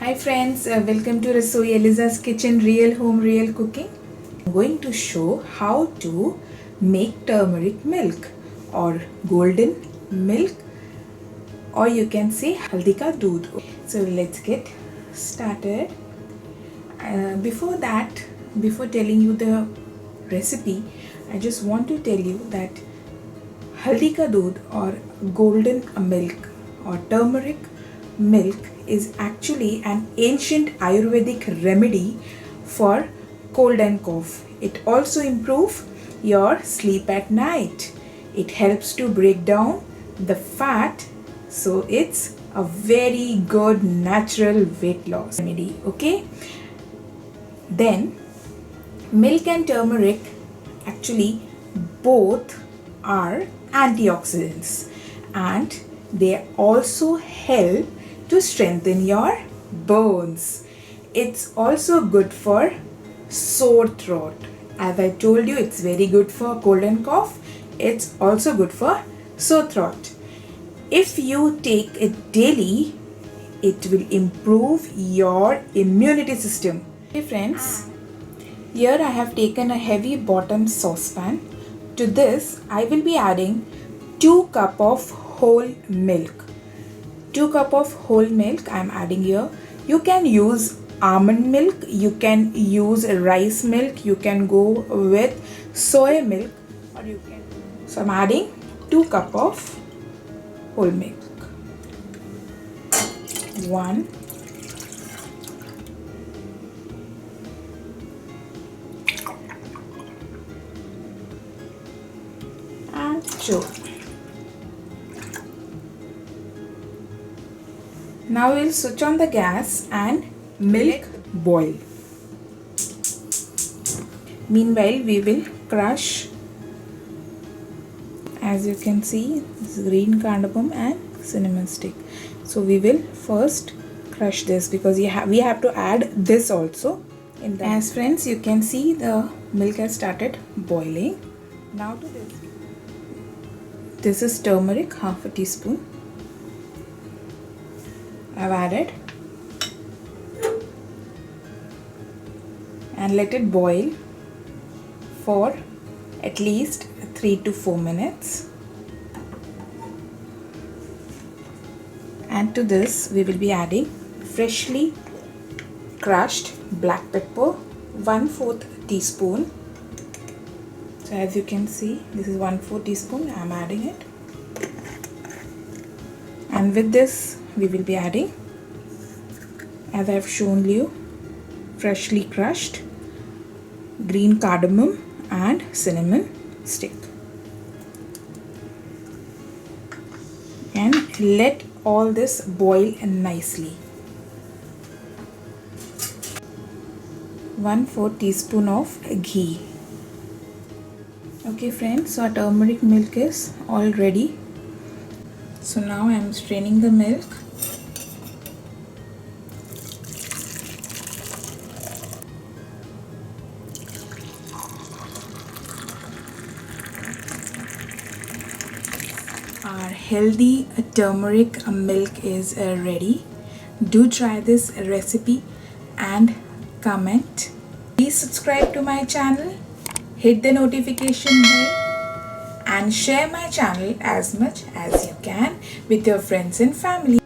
Hi friends, welcome to ELIZA'S kitchen, real home, real cooking. I'm going to show how to make turmeric milk or golden milk, or you can say Haldi ka Doodh. So let's get started. Before that, before telling you the recipe, I just want to tell you that Haldi ka Doodh or golden milk or turmeric milk is actually an ancient Ayurvedic remedy for cold and cough. It also improves your sleep at night. It helps to break down the fat, so it's a very good natural weight loss remedy. Okay, then milk and turmeric actually both are antioxidants, and they also help to strengthen your bones. It's also good for sore throat. As I told you, it's very good for cold and cough. It's also good for sore throat. If you take it daily, it will improve your immunity system. Hey friends, here I have taken a heavy bottom saucepan. To this, I will be adding 2 cups of whole milk. 2 cups of whole milk I am adding here. You can use almond milk, you can use rice milk, you can go with soy milk, or you can. So I am adding 2 cups of whole milk. 1, and 2. Now we'll switch on the gas and milk boil. Meanwhile, we will crush, as you can see, this green cardamom and cinnamon stick. So we will first crush this because we have to add this also in that. As friends, you can see the milk has started boiling. Now to this. This is turmeric, half a teaspoon. I've added, and let it boil for at least 3 to 4 minutes. And to this we will be adding freshly crushed black pepper, 1/4 teaspoon. So as you can see, this is 1/4 teaspoon. I am adding it, and with this we will be adding, as I have shown you, freshly crushed green cardamom and cinnamon stick, and let all this boil nicely. 1/4 teaspoon of ghee. Okay friends, so our turmeric milk is all ready. So now I am straining the milk. Our healthy turmeric milk is ready. Do try this recipe and comment. Please subscribe to my channel, hit the notification bell, and share my channel as much as you can with your friends and family.